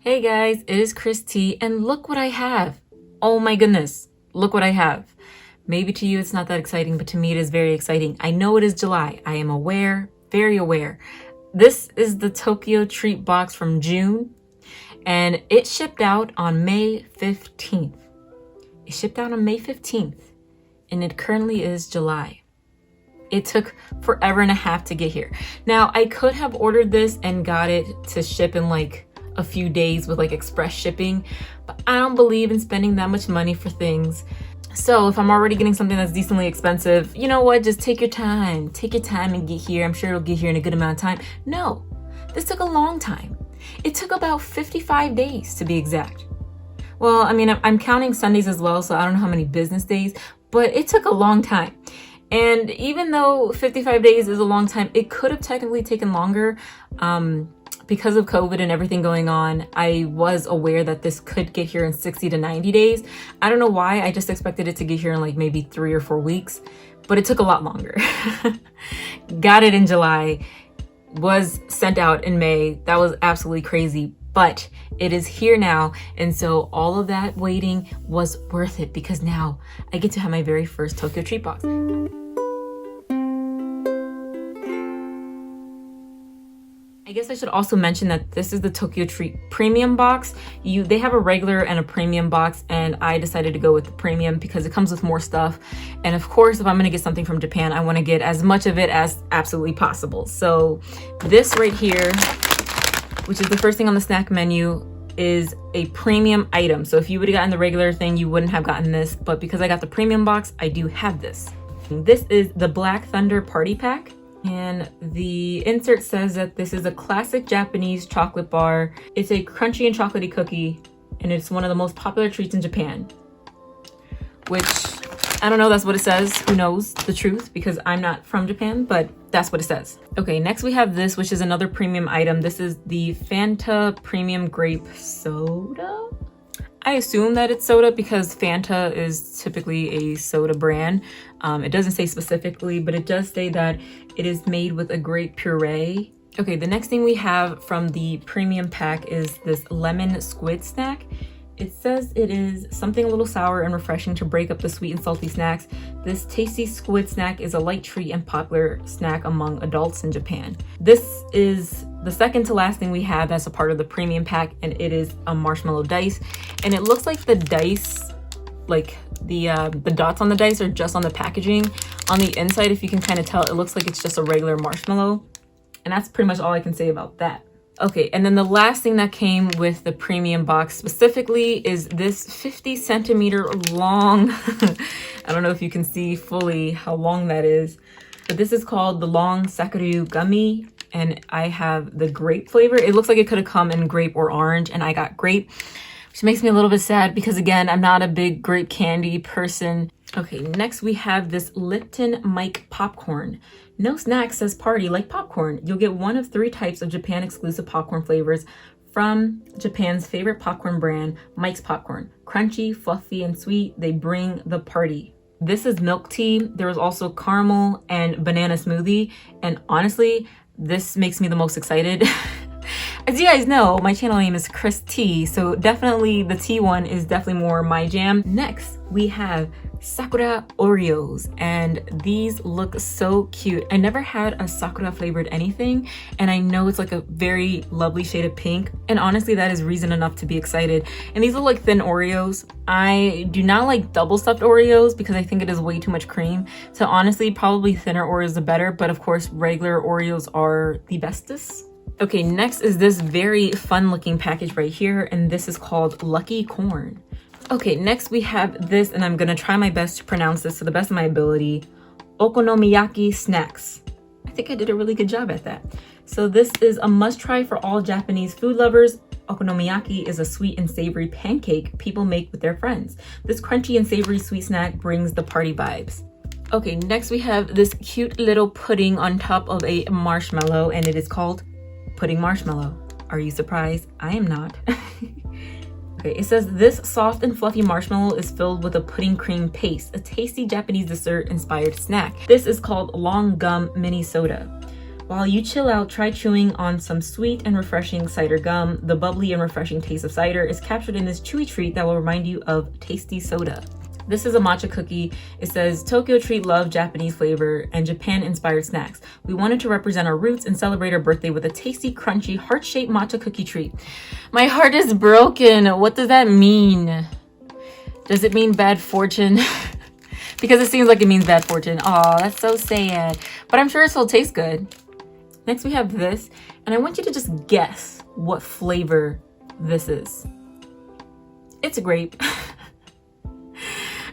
Hey guys, it is Christy, and look what I have. Oh my goodness, look what I have. Maybe to you it's not that exciting, but to me it is very exciting. I know it is July. I am aware, very aware. This is the Tokyo Treat box from June, and it shipped out on May 15th. It shipped out on May 15th, and it currently is July. It took forever and a half to get here. Now, I could have ordered this and got it to ship in like a few days with like express shipping, but I don't believe in spending that much money for things. So if I'm already getting something that's decently expensive, you know what, just take your time and get here. I'm sure it'll get here in a good amount of time. No, this took a long time. It took about 55 days to be exact. Well, I mean, I'm counting Sundays as well, so I don't know how many business days, but it took a long time. And even though 55 days is a long time, it could have technically taken longer. Because of COVID and everything going on, I was aware that this could get here in 60 to 90 days. I don't know why, I just expected it to get here in like maybe 3 or 4 weeks, but it took a lot longer. Got it in July, was sent out in May. That was absolutely crazy, but it is here now. And so all of that waiting was worth it because now I get to have my very first Tokyo Treat box. I guess I should also mention that this is the Tokyo Treat premium box. They have a regular and a premium box, and I decided to go with the premium because it comes with more stuff. And of course, if I'm gonna get something from Japan, I wanna get as much of it as absolutely possible. So this right here, which is the first thing on the snack menu, is a premium item. So if you would've gotten the regular thing, you wouldn't have gotten this, but because I got the premium box, I do have this. This is the Black Thunder Party Pack. And the insert says that this is a classic Japanese chocolate bar. It's a crunchy and chocolatey cookie, and it's one of the most popular treats in Japan. Which, I don't know, that's what it says. Who knows the truth, because I'm not from Japan, but that's what it says. Okay, next we have this, which is another premium item. This is the Fanta Premium Grape Soda? I assume that it's soda because Fanta is typically a soda brand. It doesn't say specifically, but it does say that it is made with a grape puree. Okay, the next thing we have from the premium pack is this lemon squid snack. It says it is something a little sour and refreshing to break up the sweet and salty snacks. This tasty squid snack is a light treat and popular snack among adults in Japan. This is the second to last thing we have that's a part of the premium pack, and it is a marshmallow dice. And it looks like the dice, like the dots on the dice are just on the packaging. On the inside, if you can kind of tell, it looks like it's just a regular marshmallow. And that's pretty much all I can say about that. Okay, and then the last thing that came with the premium box specifically is this 50 centimeter long, I don't know if you can see fully how long that is, but this is called the Long Sakura Gummy, and I have the grape flavor. It looks like it could have come in grape or orange, and I got grape, which makes me a little bit sad because again, I'm not a big grape candy person. Okay, next we have this Lipton Mic Popcorn. No snack says party like popcorn. You'll get one of 3 types of Japan exclusive popcorn flavors from Japan's favorite popcorn brand, Mike's Popcorn. Crunchy, fluffy, and sweet, they bring the party. This is milk tea. There is also caramel and banana smoothie. And honestly, this makes me the most excited. As you guys know, my channel name is Chris T, so definitely the tea one is definitely more my jam. Next, we have Sakura Oreos, and these look so cute. I never had a Sakura flavored anything, and I know it's like a very lovely shade of pink, and honestly that is reason enough to be excited. And these are like thin Oreos. I do not like double stuffed Oreos because I think it is way too much cream, so honestly probably thinner Oreos are better, but of course regular Oreos are the bestest. Okay, next is this very fun looking package right here, and this is called Lucky Corn. Okay, next we have this, and I'm gonna try my best to pronounce this to the best of my ability. Okonomiyaki Snacks. I think I did a really good job at that. So this is a must try for all Japanese food lovers. Okonomiyaki is a sweet and savory pancake people make with their friends. This crunchy and savory sweet snack brings the party vibes. Okay, next we have this cute little pudding on top of a marshmallow, and it is called Pudding Marshmallow. Are you surprised? I am not. Okay, it says this soft and fluffy marshmallow is filled with a pudding cream paste, a tasty Japanese dessert inspired snack. This is called Long Gum Mini Soda. While you chill out, try chewing on some sweet and refreshing cider gum. The bubbly and refreshing taste of cider is captured in this chewy treat that will remind you of tasty soda. This is a matcha cookie. It says, Tokyo treat love Japanese flavor and Japan-inspired snacks. We wanted to represent our roots and celebrate our birthday with a tasty, crunchy, heart-shaped matcha cookie treat. My heart is broken. What does that mean? Does it mean bad fortune? Because it seems like it means bad fortune. Aw, that's so sad. But I'm sure it still tastes good. Next we have this, and I want you to just guess what flavor this is. It's a grape.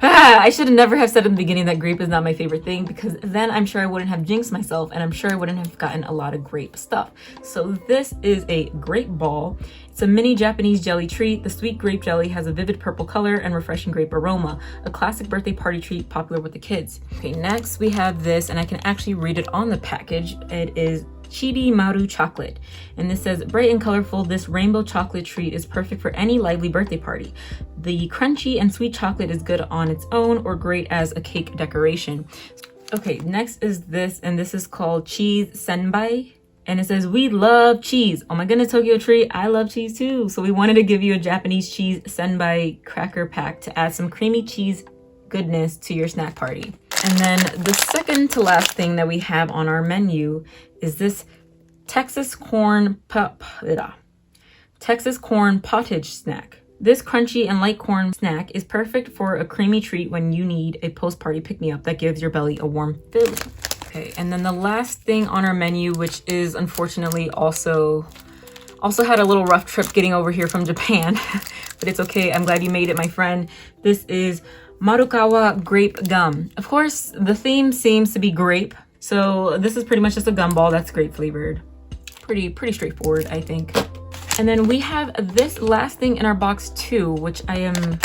I should have never have said in the beginning that grape is not my favorite thing, because then I'm sure I wouldn't have jinxed myself, and I'm sure I wouldn't have gotten a lot of grape stuff. So this is a grape ball. It's a mini Japanese jelly treat. The sweet grape jelly has a vivid purple color and refreshing grape aroma, a classic birthday party treat popular with the kids. Okay, next we have this, and I can actually read it on the package. It is Chibi Maru chocolate, and this says, bright and colorful, this rainbow chocolate treat is perfect for any lively birthday party. The crunchy and sweet chocolate is good on its own or great as a cake decoration. Okay, next is this, and this is called cheese senbai, and it says, we love cheese. Oh my goodness, Tokyo treat, I love cheese too. So we wanted to give you a Japanese cheese senbai cracker pack to add some creamy cheese goodness to your snack party. And then the second to last thing that we have on our menu is this Texas corn pottage snack. This crunchy and light corn snack is perfect for a creamy treat when you need a post-party pick-me-up that gives your belly a warm feeling. Okay, and then the last thing on our menu, which is unfortunately also had a little rough trip getting over here from Japan, but it's okay. I'm glad you made it, my friend. This is Marukawa Grape Gum. Of course, the theme seems to be grape, so this is pretty much just a gum ball that's grape flavored. Pretty straightforward, I think. And then we have this last thing in our box too, which I'm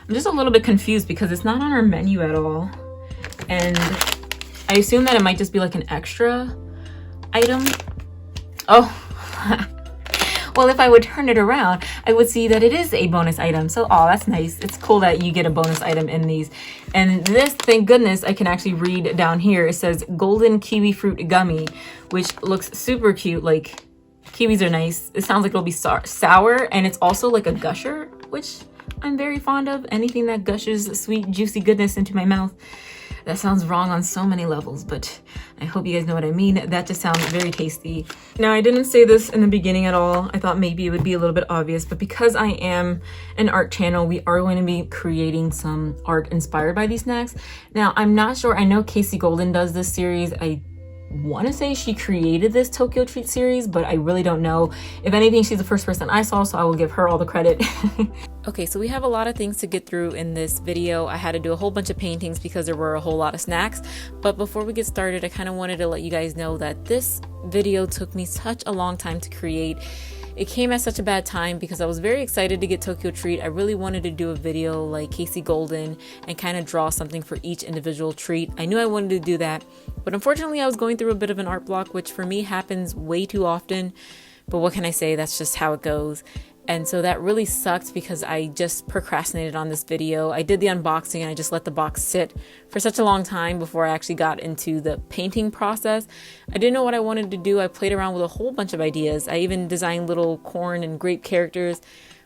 just a little bit confused because it's not on our menu at all. And I assume that it might just be like an extra item. Oh, well, if I would turn it around, I would see that it is a bonus item. So, oh, that's nice. It's cool that you get a bonus item in these. And this, thank goodness, I can actually read down here. It says Golden Kiwi Fruit Gummy, which looks super cute. Like, kiwis are nice. It sounds like it'll be sour, and it's also like a gusher, which I'm very fond of. Anything that gushes sweet, juicy goodness into my mouth. That sounds wrong on so many levels, but I hope you guys know what I mean. That just sounds very tasty. Now, I didn't say this in the beginning at all. I thought maybe it would be a little bit obvious, but because I am an art channel, we are going to be creating some art inspired by these snacks. Now, I'm not sure. I know Casey Golden does this series. I want to say she created this Tokyo Treat series, but I really don't know. If anything, she's the first person I saw, so I will give her all the credit. Okay, so we have a lot of things to get through in this video. I had to do a whole bunch of paintings because there were a whole lot of snacks. But before we get started, I kind of wanted to let you guys know that this video took me such a long time to create. It came at such a bad time because I was very excited to get Tokyo Treat. I really wanted to do a video like Casey Golden and kind of draw something for each individual treat. I knew I wanted to do that, but unfortunately I was going through a bit of an art block, which for me happens way too often. But what can I say? That's just how it goes. And so that really sucked because I just procrastinated on this video. I did the unboxing and I just let the box sit for such a long time before I actually got into the painting process. I didn't know what I wanted to do. I played around with a whole bunch of ideas. I even designed little corn and grape characters,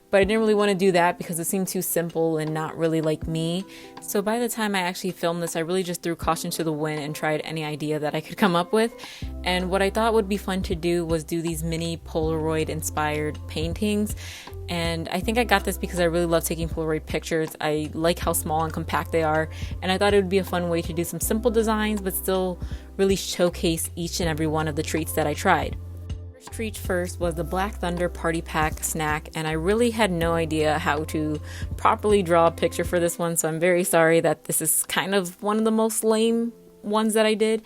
but I didn't really want to do that because it seemed too simple and not really like me. So by the time I actually filmed this, I really just threw caution to the wind and tried any idea that I could come up with. And what I thought would be fun to do was do these mini Polaroid inspired paintings. And I think I got this because I really love taking Polaroid pictures. I like how small and compact they are. And I thought it would be a fun way to do some simple designs, but still really showcase each and every one of the treats that I tried. Treat first was the Black Thunder Party Pack snack, and I really had no idea how to properly draw a picture for this one, so I'm very sorry that this is kind of one of the most lame ones that I did.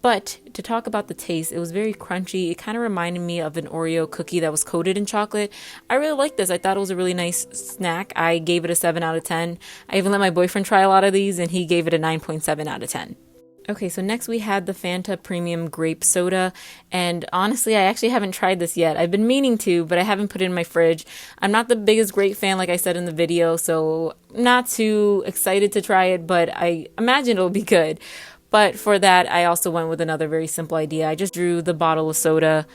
But to talk about the taste, it was very crunchy. It kind of reminded me of an Oreo cookie that was coated in chocolate. I really liked this. I thought it was a really nice snack. I gave it a 7 out of 10. I even let my boyfriend try a lot of these, and he gave it a 9.7 out of 10. Okay, so next we had the Fanta Premium Grape Soda, and honestly, I actually haven't tried this yet. I've been meaning to, but I haven't put it in my fridge. I'm not the biggest grape fan, like I said in the video, so not too excited to try it, but I imagine it'll be good. But for that, I also went with another very simple idea. I just drew the bottle of soda.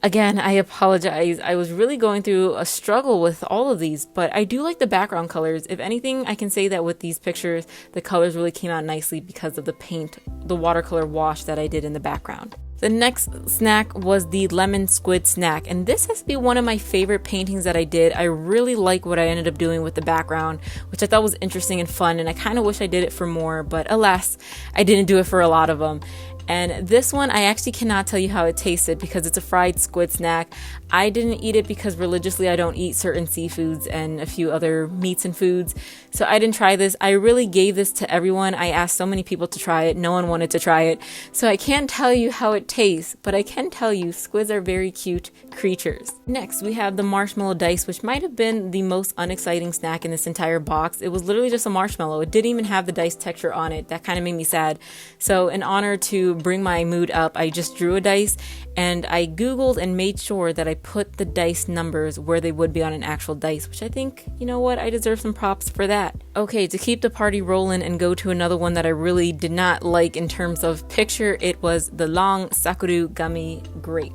Again, I apologize. I was really going through a struggle with all of these, but I do like the background colors. If anything, I can say that with these pictures, the colors really came out nicely because of the paint, the watercolor wash that I did in the background. The next snack was the lemon squid snack, and this has to be one of my favorite paintings that I did. I really like what I ended up doing with the background, which I thought was interesting and fun, and I kind of wish I did it for more, but alas, I didn't do it for a lot of them. And this one, I actually cannot tell you how it tasted because it's a fried squid snack. I didn't eat it because religiously I don't eat certain seafoods and a few other meats and foods. So I didn't try this. I really gave this to everyone. I asked so many people to try it. No one wanted to try it. So I can't tell you how it tastes, but I can tell you squids are very cute creatures. Next, we have the Marshmallow Dice, which might have been the most unexciting snack in this entire box. It was literally just a marshmallow. It didn't even have the dice texture on it. That kind of made me sad. So in honor to bring my mood up, I just drew a dice and I googled and made sure that I put the dice numbers where they would be on an actual dice, which I think, you know what, I deserve some props for that. Okay, to keep the party rolling and go to another one that I really did not like in terms of picture, it was the long Sakura Gummy Grape.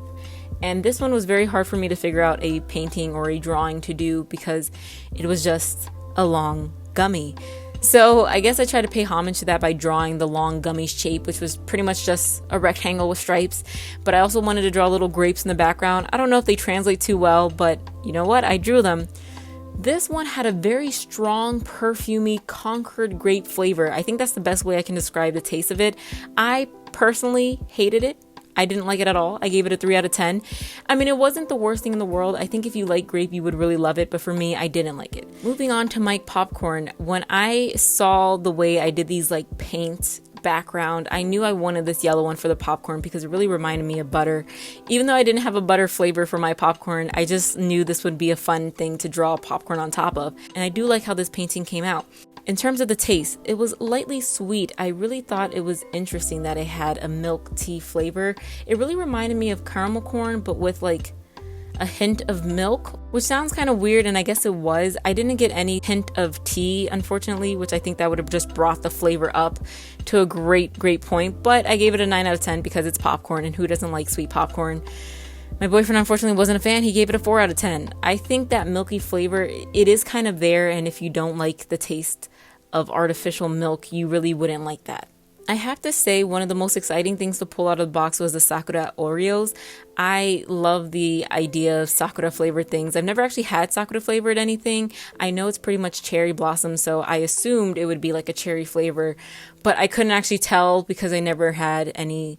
And this one was very hard for me to figure out a painting or a drawing to do because it was just a long gummy. So I guess I tried to pay homage to that by drawing the long gummy shape, which was pretty much just a rectangle with stripes. But I also wanted to draw little grapes in the background. I don't know if they translate too well, but you know what? I drew them. This one had a very strong, perfumey, Concord grape flavor. I think that's the best way I can describe the taste of it. I personally hated it. I didn't like it at all. I gave it a 3 out of 10. I mean, it wasn't the worst thing in the world. I think if you like grape, you would really love it. But for me, I didn't like it. Moving on to Mic Popcorn. When I saw the way I did these like paint background, I knew I wanted this yellow one for the popcorn because it really reminded me of butter. Even though I didn't have a butter flavor for my popcorn, I just knew this would be a fun thing to draw popcorn on top of. And I do like how this painting came out. In terms of the taste, it was lightly sweet. I really thought it was interesting that it had a milk tea flavor. It really reminded me of caramel corn, but with like a hint of milk, which sounds kind of weird, and I guess it was. I didn't get any hint of tea, unfortunately, which I think that would have just brought the flavor up to a great point, but I gave it a 9 out of 10 because it's popcorn, and who doesn't like sweet popcorn? My boyfriend unfortunately wasn't a fan. He gave it a 4 out of 10. I think that milky flavor, it is kind of there, and if you don't like the taste of artificial milk, you really wouldn't like that. I have to say one of the most exciting things to pull out of the box was the Sakura Oreos. I love the idea of Sakura flavored things. I've never actually had Sakura flavored anything. I know it's pretty much cherry blossom, so I assumed it would be like a cherry flavor, but I couldn't actually tell because I never had any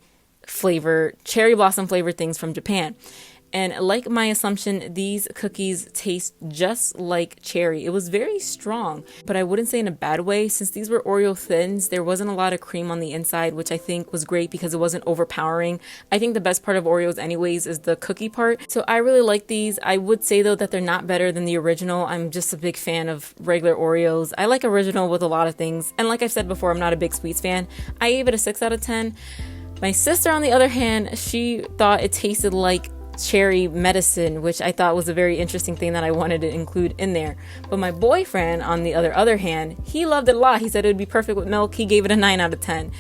cherry blossom flavored things from Japan. And like my assumption, these cookies taste just like cherry. It was very strong, but I wouldn't say in a bad way. Since these were Oreo thins, there wasn't a lot of cream on the inside, which I think was great because it wasn't overpowering. I think the best part of Oreos anyways is the cookie part. So I really like these. I would say though that they're not better than the original. I'm just a big fan of regular Oreos. I like original with a lot of things. And like I've said before, I'm not a big sweets fan. I gave it a 6 out of 10. My sister, on the other hand, she thought it tasted like cherry medicine, which I thought was a very interesting thing that I wanted to include in there. But my boyfriend, on the other hand, he loved it a lot. He said it would be perfect with milk. He gave it a 9 out of 10.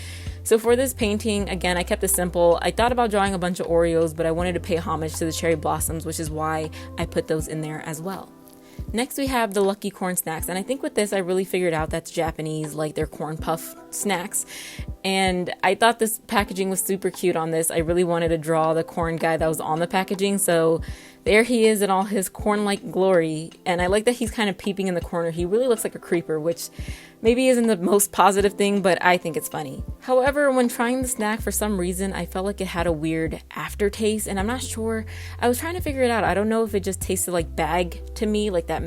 So for this painting, again, I kept it simple. I thought about drawing a bunch of Oreos, but I wanted to pay homage to the cherry blossoms, which is why I put those in there as well. Next, we have the Lucky Corn Snacks, and I think with this I really figured out that's Japanese, like their corn puff snacks, and I thought this packaging was super cute on this. I really wanted to draw the corn guy that was on the packaging, so there he is in all his corn-like glory, and I like that he's kind of peeping in the corner. He really looks like a creeper, which maybe isn't the most positive thing, but I think it's funny. However, when trying the snack, for some reason, I felt like it had a weird aftertaste, and I'm not sure. I was trying to figure it out. I don't know if it just tasted like bag to me, like that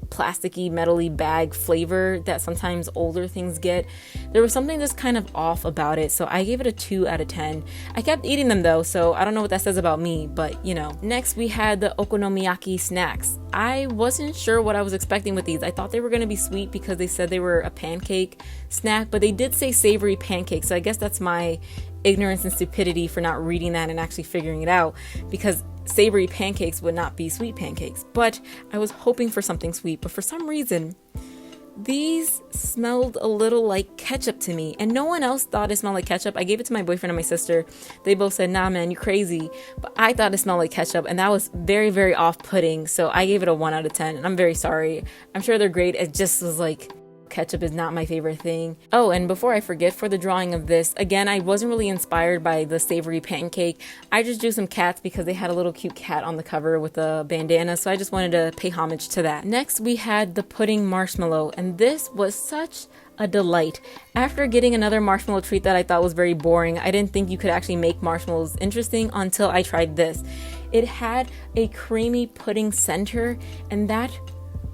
plasticky, metally bag flavor that sometimes older things get. There was something just kind of off about it, so I gave it a 2 out of 10. I kept eating them though, so I don't know what that says about me, but you know. Next, we had the Okonomiyaki Snacks. I wasn't sure what I was expecting with these. I thought they were going to be sweet because they said they were a pancake snack, but they did say savory pancake, so I guess that's my ignorance and stupidity for not reading that and actually figuring it out, because savory pancakes would not be sweet pancakes. But I was hoping for something sweet, but for some reason These smelled a little like ketchup to me, and no one else thought it smelled like ketchup. I gave it to my boyfriend and my sister. They both said, nah man, you crazy. But I thought it smelled like ketchup, and that was very, very off-putting. So I gave it a 1 out of 10, and I'm very sorry. I'm sure they're great. It just was like, ketchup is not my favorite thing. Oh, and before I forget, for the drawing of this, again, I wasn't really inspired by the savory pancake. I just drew some cats because they had a little cute cat on the cover with a bandana, so I just wanted to pay homage to that. Next, we had the pudding marshmallow, and this was such a delight. After getting another marshmallow treat that I thought was very boring, I didn't think you could actually make marshmallows interesting until I tried this. It had a creamy pudding center, and that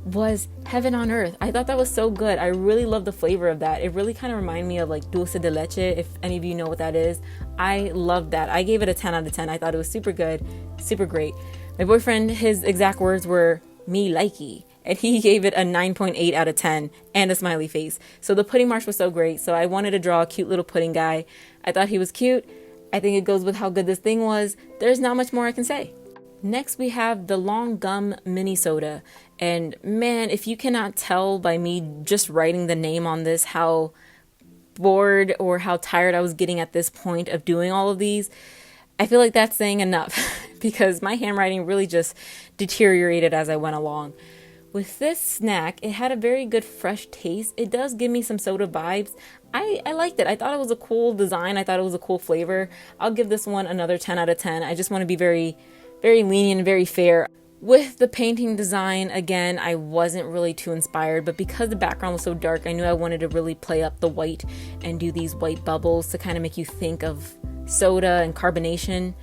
was heaven on earth. I thought that was so good. I really love the flavor of that. It really kind of reminded me of like dulce de leche, if any of you know what that is. I loved that. I gave it a 10 out of 10. I thought it was super good, super great. My boyfriend, his exact words were, me likey. And he gave it a 9.8 out of 10 and a smiley face. So the pudding marsh was so great. So I wanted to draw a cute little pudding guy. I thought he was cute. I think it goes with how good this thing was. There's not much more I can say. Next, we have the long gum mini soda. And man, if you cannot tell by me just writing the name on this how bored or how tired I was getting at this point of doing all of these, I feel like that's saying enough because my handwriting really just deteriorated as I went along. With this snack, it had a very good fresh taste. It does give me some soda vibes. I liked it. I thought it was a cool design. I thought it was a cool flavor. I'll give this one another 10 out of 10. I just want to be very lenient, very fair. With the painting design, again, I wasn't really too inspired, but because the background was so dark, I knew I wanted to really play up the white and do these white bubbles to kind of make you think of soda and carbonation.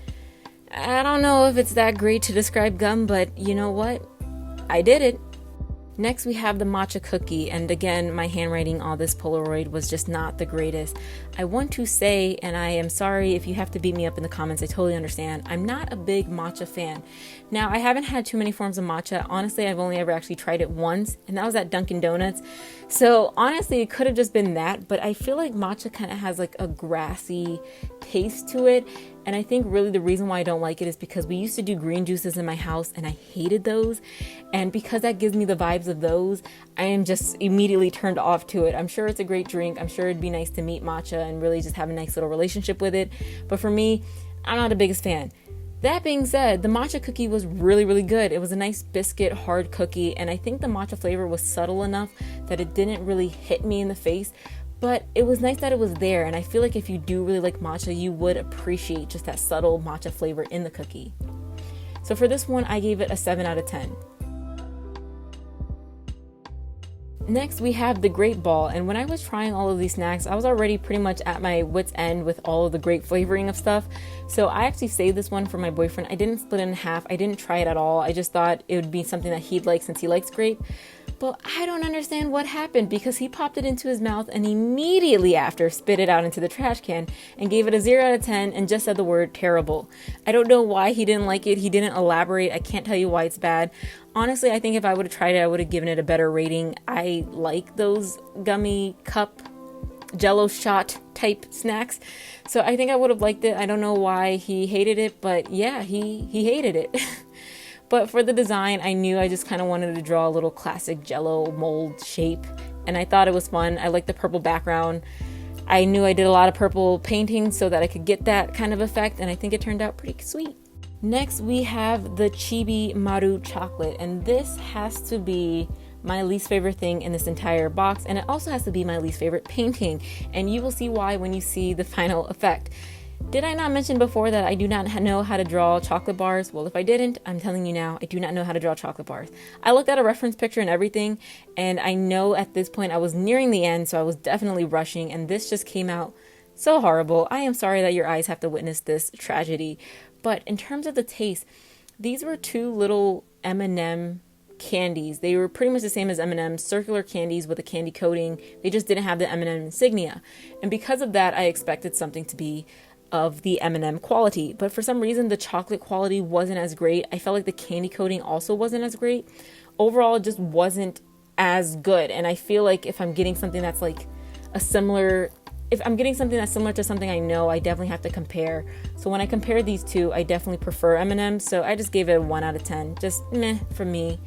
I don't know if it's that great to describe gum, but you know what? I did it. Next, we have the Matcha Cookie, and again, my handwriting on this Polaroid was just not the greatest. I want to say, and I am sorry if you have to beat me up in the comments, I totally understand, I'm not a big matcha fan. Now, I haven't had too many forms of matcha. Honestly, I've only ever actually tried it once, and that was at Dunkin' Donuts. So honestly, it could have just been that, but I feel like matcha kind of has like a grassy taste to it. And I think really the reason why I don't like it is because we used to do green juices in my house and I hated those. And because that gives me the vibes of those, I am just immediately turned off to it. I'm sure it's a great drink. I'm sure it'd be nice to meet matcha and really just have a nice little relationship with it. But for me, I'm not the biggest fan. That being said, the matcha cookie was really, really good. It was a nice biscuit, hard cookie. And I think the matcha flavor was subtle enough that it didn't really hit me in the face. But it was nice that it was there, and I feel like if you do really like matcha, you would appreciate just that subtle matcha flavor in the cookie. So for this one, I gave it a 7 out of 10. Next, we have the grape ball, and when I was trying all of these snacks, I was already pretty much at my wit's end with all of the grape flavoring of stuff. So I actually saved this one for my boyfriend. I didn't split it in half. I didn't try it at all. I just thought it would be something that he'd like since he likes grape. But I don't understand what happened because he popped it into his mouth and immediately after spit it out into the trash can and gave it a 0 out of 10 and just said the word terrible. I don't know why he didn't like it. He didn't elaborate. I can't tell you why it's bad. Honestly, I think if I would have tried it, I would have given it a better rating. I like those gummy cup jello shot type snacks. So I think I would have liked it. I don't know why he hated it, but yeah, he hated it. But for the design, I knew I just kind of wanted to draw a little classic jello mold shape. And I thought it was fun. I liked the purple background. I knew I did a lot of purple painting so that I could get that kind of effect. And I think it turned out pretty sweet. Next, we have the Chibi Maru chocolate. And this has to be my least favorite thing in this entire box. And it also has to be my least favorite painting. And you will see why when you see the final effect. Did I not mention before that I do not know how to draw chocolate bars? Well, if I didn't, I'm telling you now, I do not know how to draw chocolate bars. I looked at a reference picture and everything, and I know at this point I was nearing the end, so I was definitely rushing, and this just came out so horrible. I am sorry that your eyes have to witness this tragedy. But in terms of the taste, these were two little M&M candies. They were pretty much the same as M&M's, circular candies with a candy coating. They just didn't have the M&M insignia. And because of that, I expected something to be of the M&M quality, but for some reason the chocolate quality wasn't as great. I felt like the candy coating also wasn't as great. Overall, it just wasn't as good. And I feel like if I'm getting something that's like if I'm getting something that's similar to something I know, I definitely have to compare. So when I compare these two, I definitely prefer M&M. So I just gave it a 1 out of 10. Just meh for me.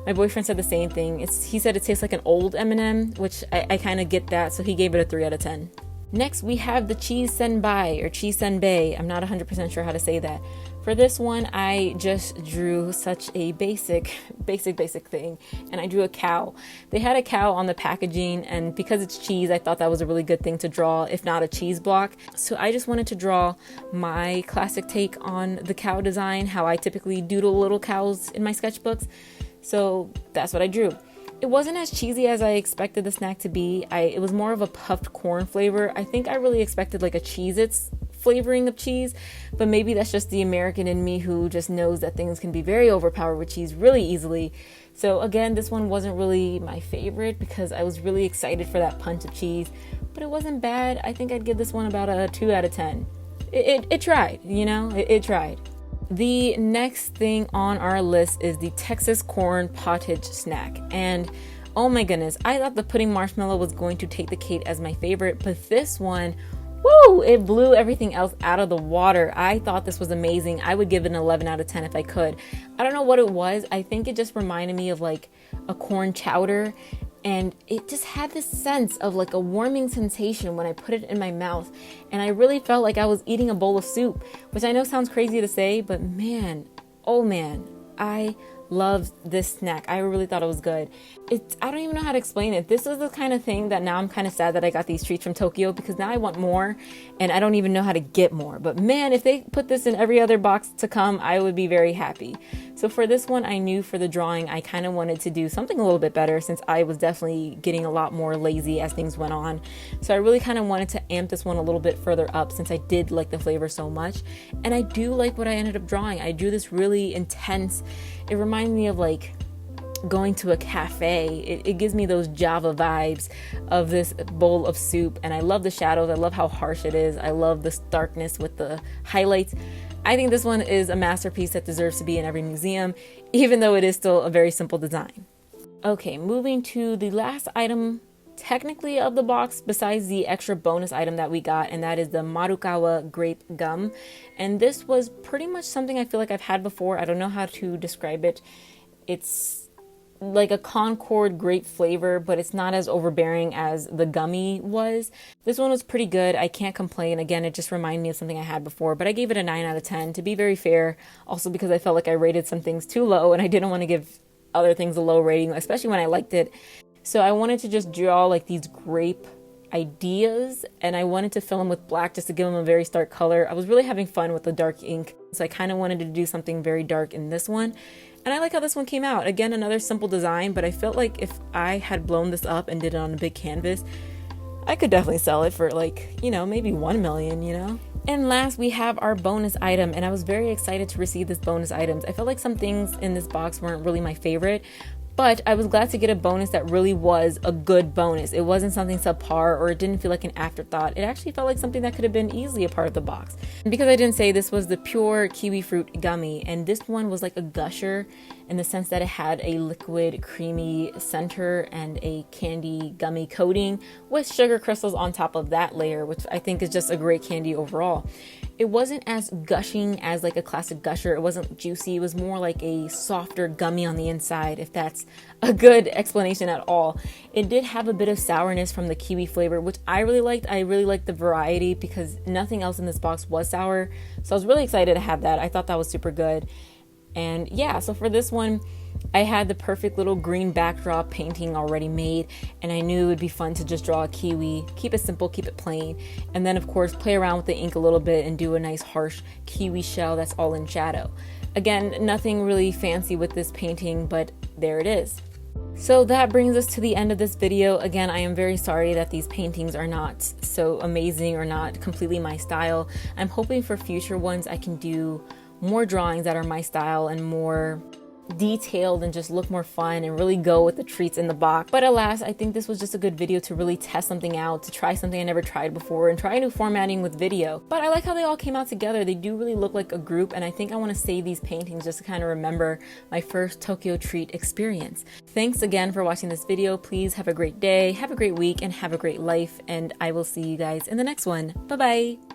My boyfriend said the same thing. He said it tastes like an old M&M, which I kind of get that, so he gave it a 3 out of 10. Next, we have the cheese Senbai or cheese Senbei. I'm not 100% sure how to say that. For this one, I just drew such a basic thing, and I drew a cow. They had a cow on the packaging, and because it's cheese, I thought that was a really good thing to draw, if not a cheese block. So I just wanted to draw my classic take on the cow design, how I typically doodle little cows in my sketchbooks. So that's what I drew. It wasn't as cheesy as I expected the snack to be. It was more of a puffed corn flavor. I think I really expected like a Cheez-Its flavoring of cheese, but maybe that's just the American in me who just knows that things can be very overpowered with cheese really easily. So again, this one wasn't really my favorite because I was really excited for that punch of cheese, but it wasn't bad. I think I'd give this one about a 2 out of 10. It tried, you know, it tried. The next thing on our list is the Texas corn pottage snack, and oh my goodness, I thought the pudding marshmallow was going to take the cake as my favorite, but this one, woo, it blew everything else out of the water. I thought this was amazing. I would give it an 11 out of 10 if I could. I don't know what it was. I think it just reminded me of like a corn chowder, and it just had this sense of like a warming sensation when I put it in my mouth, and I really felt like I was eating a bowl of soup, which I know sounds crazy to say, but man, oh man, I loved this snack. I really thought it was good. I don't even know how to explain it. This is the kind of thing that now I'm kind of sad that I got these treats from Tokyo, because now I want more and I don't even know how to get more. But man, if they put this in every other box to come, I would be very happy. So for this one, I knew for the drawing, I kind of wanted to do something a little bit better since I was definitely getting a lot more lazy as things went on. So I really kind of wanted to amp this one a little bit further up since I did like the flavor so much. And I do like what I ended up drawing. I drew this really intense. It reminds me of like going to a cafe. It gives me those Java vibes of this bowl of soup, and I love the shadows. I love how harsh it is. I love the darkness with the highlights. I think this one is a masterpiece that deserves to be in every museum, even though it is still a very simple design. Okay, moving to the last item technically of the box besides the extra bonus item that we got, and that is the Marukawa Grape Gum. And this was pretty much something I feel like I've had before. I don't know how to describe it. It's like a Concord grape flavor, but it's not as overbearing as the gummy was. This one was pretty good. I can't complain. Again, it just reminded me of something I had before, but I gave it a 9 out of 10 to be very fair. Also because I felt like I rated some things too low and I didn't want to give other things a low rating, especially when I liked it. So I wanted to just draw like these grape ideas, and I wanted to fill them with black just to give them a very stark color. I was really having fun with the dark ink, so I kind of wanted to do something very dark in this one. And I like how this one came out. Again, another simple design, but I felt like if I had blown this up and did it on a big canvas, I could definitely sell it for like, you know, maybe 1 million, you know? And last, we have our bonus item, and I was very excited to receive this bonus items. I felt like some things in this box weren't really my favorite, but I was glad to get a bonus that really was a good bonus. It wasn't something subpar, or it didn't feel like an afterthought. It actually felt like something that could have been easily a part of the box. And because I didn't say, this was the pure kiwi fruit gummy, and this one was like a gusher in the sense that it had a liquid creamy center and a candy gummy coating with sugar crystals on top of that layer, which I think is just a great candy overall. It wasn't as gushing as like a classic gusher. It wasn't juicy. It was more like a softer gummy on the inside, if that's a good explanation at all. It did have a bit of sourness from the kiwi flavor, which I really liked. I really liked the variety because nothing else in this box was sour. So I was really excited to have that. I thought that was super good. And yeah, so for this one, I had the perfect little green backdrop painting already made, and I knew it would be fun to just draw a kiwi, keep it simple, keep it plain, and then of course play around with the ink a little bit and do a nice harsh kiwi shell that's all in shadow. Again, nothing really fancy with this painting, but there it is. So that brings us to the end of this video. Again, I am very sorry that these paintings are not so amazing or not completely my style. I'm hoping for future ones I can do more drawings that are my style and more detailed and just look more fun and really go with the treats in the box. But alas, I think this was just a good video to really test something out, to try something I never tried before and try new formatting with video. But I like how they all came out together. They do really look like a group, and I think I want to save these paintings just to kind of remember my first Tokyo treat experience. Thanks again for watching this video. Please have a great day, have a great week, and have a great life, and I will see you guys in the next one. Bye bye.